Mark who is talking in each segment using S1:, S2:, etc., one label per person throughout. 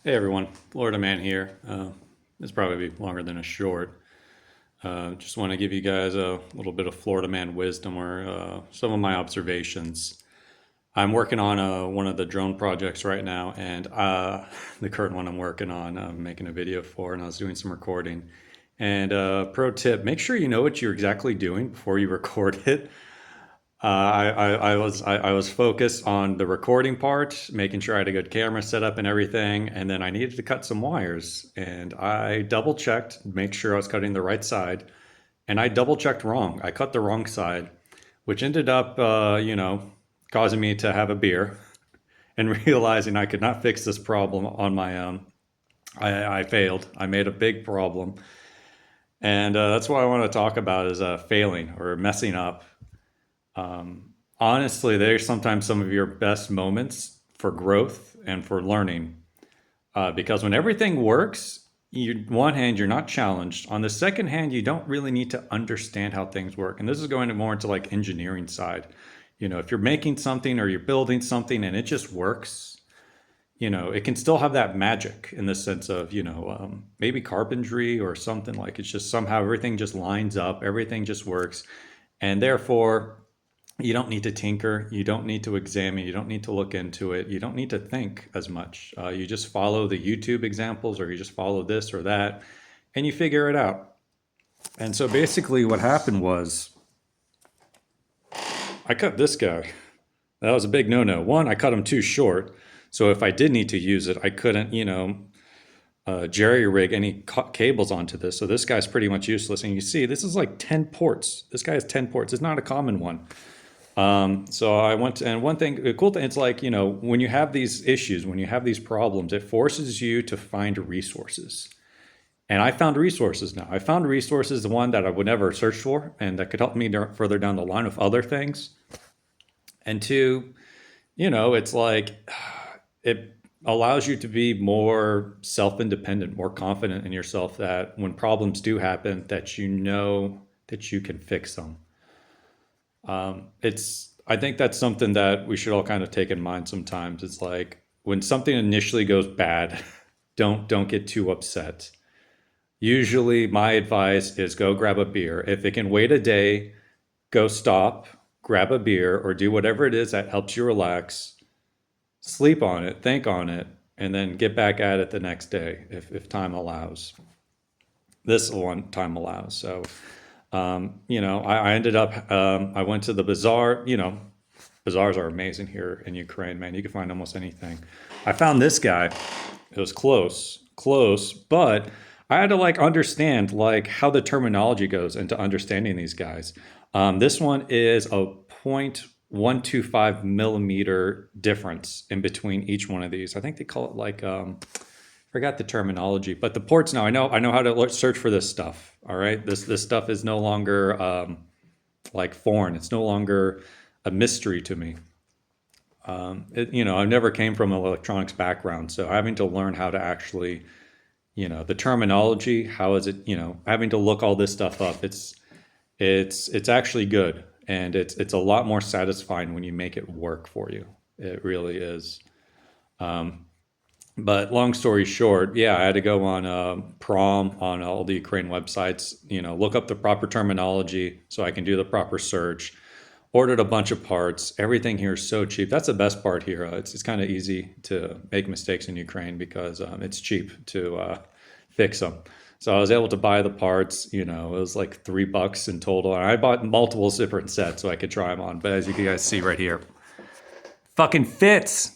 S1: Hey everyone, Florida Man here. This probably be longer than a short. Just want to give you guys a little bit of Florida Man wisdom or some of my observations. I'm working on one of the drone projects right now, and the current one I'm working on, I'm making a video for, and I was doing some recording. And pro tip: make sure you know what you're exactly doing before you record it. I was focused on the recording part, making sure I had a good camera set up and everything, and then I needed to cut some wires. And I double checked, make sure I was cutting the right side, and I double checked wrong. I cut the wrong side, which ended up, causing me to have a beer and realizing I could not fix this problem on my own. I failed. I made a big problem, and that's what I want to talk about is failing or messing up. Honestly, they're sometimes some of your best moments for growth and for learning. Because when everything works, one hand, you're not challenged. On the second hand, you don't really need to understand how things work. And this is going more into like engineering side. If you're making something or you're building something and it just works, it can still have that magic in the sense of, maybe carpentry or something like it's just somehow everything just lines up, everything just works. And therefore, you don't need to tinker. You don't need to examine. You don't need to look into it. You don't need to think as much. You just follow the YouTube examples or you just follow this or that and you figure it out. And so basically, what happened was I cut this guy. That was a big no no. One, I cut him too short. So if I did need to use it, I couldn't, jerry rig any cables onto this. So this guy's pretty much useless. And you see, this is like 10 ports. This guy has 10 ports. It's not a common one. So I went to, and one thing, the cool thing, it's like, when you have these issues, when you have these problems, it forces you to find resources. And I found resources now. I found resources, the one that I would never search for and that could help me further down the line with other things. And two, it's like it allows you to be more self-independent, more confident in yourself that when problems do happen, that you know that you can fix them. I think that's something that we should all kind of take in mind sometimes. It's like when something initially goes bad, don't get too upset. Usually my advice is go grab a beer. If it can wait a day, go stop, grab a beer or do whatever it is that helps you relax, sleep on it, think on it, and then get back at it the next day if time allows. This one time allows. So I ended up, I went to the bazaar. Bazaars are amazing here in Ukraine, man. You can find almost anything. I found this guy. It was close, but I had to like understand like how the terminology goes into understanding these guys. This one is a 0.125 millimeter difference in between each one of these. I think they call it like forgot the terminology, but the ports now. I know how to search for this stuff. All right, this stuff is no longer like foreign. It's no longer a mystery to me. I never came from an electronics background, so having to learn how to actually, the terminology, how is it, having to look all this stuff up. It's actually good, and it's a lot more satisfying when you make it work for you. It really is. But long story short, yeah, I had to go on prom on all the Ukraine websites, look up the proper terminology so I can do the proper search. Ordered a bunch of parts. Everything here is so cheap. That's the best part here. It's kind of easy to make mistakes in Ukraine because it's cheap to fix them. So I was able to buy the parts. It was like $3 in total, and I bought multiple different sets so I could try them on. But as you guys see right here, fucking fits.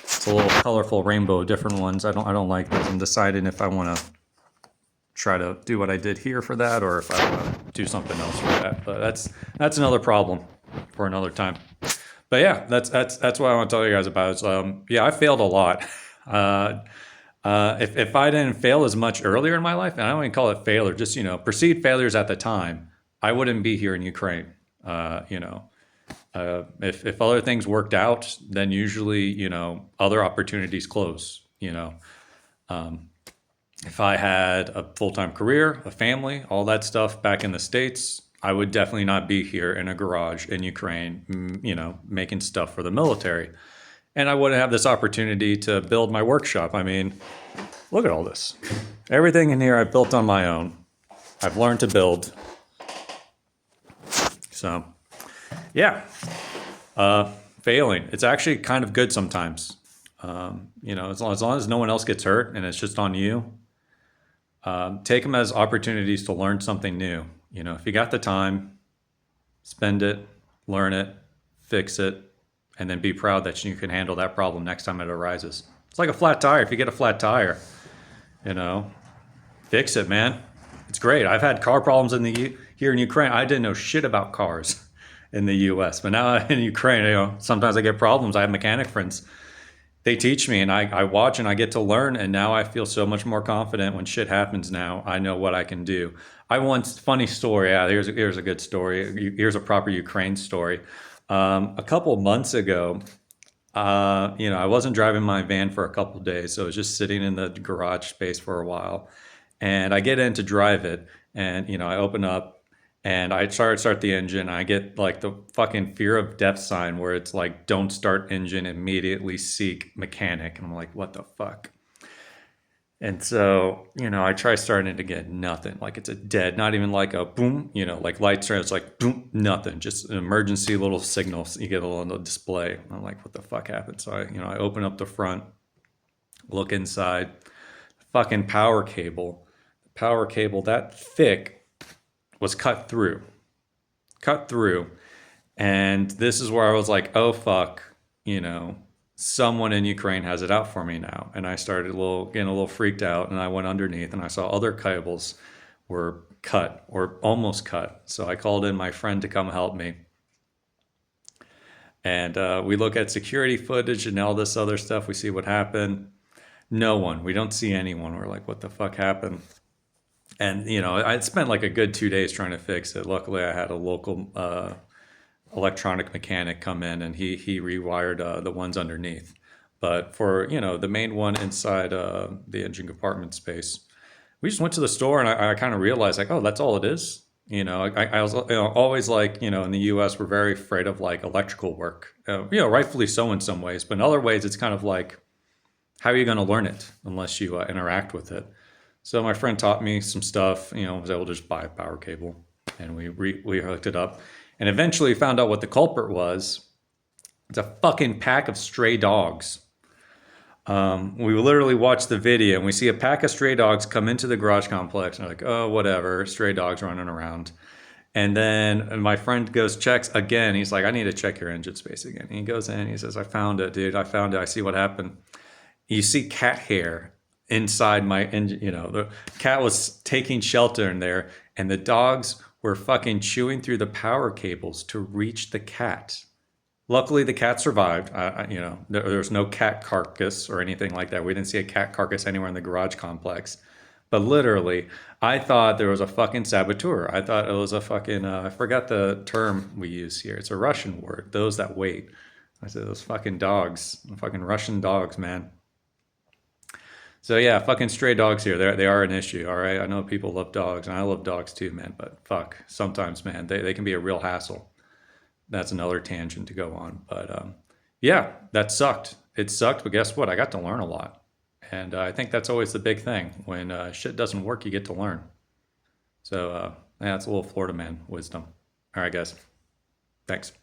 S1: It's a little colorful rainbow of different ones. I don't like this. I'm deciding if I want to try to do what I did here for that or if I want to do something else for that. But that's another problem for another time. But yeah, that's what I want to tell you guys about. Is, yeah, I failed a lot. If I didn't fail as much earlier in my life, and I don't even call it failure, just perceived failures at the time, I wouldn't be here in Ukraine. If other things worked out, then usually, other opportunities close, If I had a full-time career, a family, all that stuff back in the States, I would definitely not be here in a garage in Ukraine, making stuff for the military. and I wouldn't have this opportunity to build my workshop. I mean, look at all this. Everything in here I built on my own. I've learned to build. So, yeah. Failing. It's actually kind of good sometimes. As long as no one else gets hurt and it's just on you, take them as opportunities to learn something new. If you got the time, spend it, learn it, fix it, and then be proud that you can handle that problem next time it arises. It's like a flat tire. If you get a flat tire, fix it, man. It's great. I've had car problems here in Ukraine. I didn't know shit about cars in the U.S., but now in Ukraine, sometimes I get problems. I have mechanic friends. They teach me, and I watch, and I get to learn, and now I feel so much more confident when shit happens. Now I know what I can do. Funny story. Yeah, here's a good story. Here's a proper Ukraine story. A couple of months ago, I wasn't driving my van for a couple of days, so I was just sitting in the garage space for a while. And I get in to drive it, and I open up, and I start the engine. I get like the fucking fear of death sign where it's like, don't start engine, immediately seek mechanic. And I'm like, what the fuck? And so, I try starting it again, nothing. Like it's a dead, not even like a boom, like lights are, it's like boom, nothing. Just an emergency little signal. You get a little display. I'm like, what the fuck happened? So I open up the front, look inside, fucking power cable that thick was cut through. And this is where I was like, oh fuck, someone in Ukraine has it out for me now. And I started getting a little freaked out, and I went underneath and I saw other cables were cut or almost cut. So I called in my friend to come help me. And we look at security footage and all this other stuff. We see what happened. No one. We don't see anyone. We're like, what the fuck happened? And, I spent like a good 2 days trying to fix it. Luckily, I had a local electronic mechanic come in, and he rewired the ones underneath. But for, the main one inside the engine compartment space, we just went to the store, and I kind of realized like, oh, that's all it is. I was always like, in the US, we're very afraid of like electrical work, rightfully so in some ways. But in other ways, it's kind of like, how are you going to learn it unless you interact with it? So my friend taught me some stuff, was able to just buy a power cable, and we hooked it up, and eventually found out what the culprit was. It's a fucking pack of stray dogs. We literally watched the video, and we see a pack of stray dogs come into the garage complex, and we're like, oh, whatever, stray dogs running around. And then my friend checks again. He's like, I need to check your engine space again. And he goes in, he says, I found it, dude. I found it. I see what happened. You see cat hair inside my engine. The cat was taking shelter in there, and the dogs were fucking chewing through the power cables to reach the cat. Luckily, the cat survived. There was no cat carcass or anything like that. We didn't see a cat carcass anywhere in the garage complex. But literally, I thought there was a fucking saboteur. I thought it was a fucking, I forgot the term we use here. It's a Russian word, those that wait. I said, those fucking dogs, fucking Russian dogs, man. So yeah, fucking stray dogs here. They are an issue, all right? I know people love dogs, and I love dogs too, man. But fuck, sometimes, man, they can be a real hassle. That's another tangent to go on. But yeah, that sucked. It sucked, but guess what? I got to learn a lot. And I think that's always the big thing. When shit doesn't work, you get to learn. So yeah, it's a little Florida man wisdom. All right, guys. Thanks.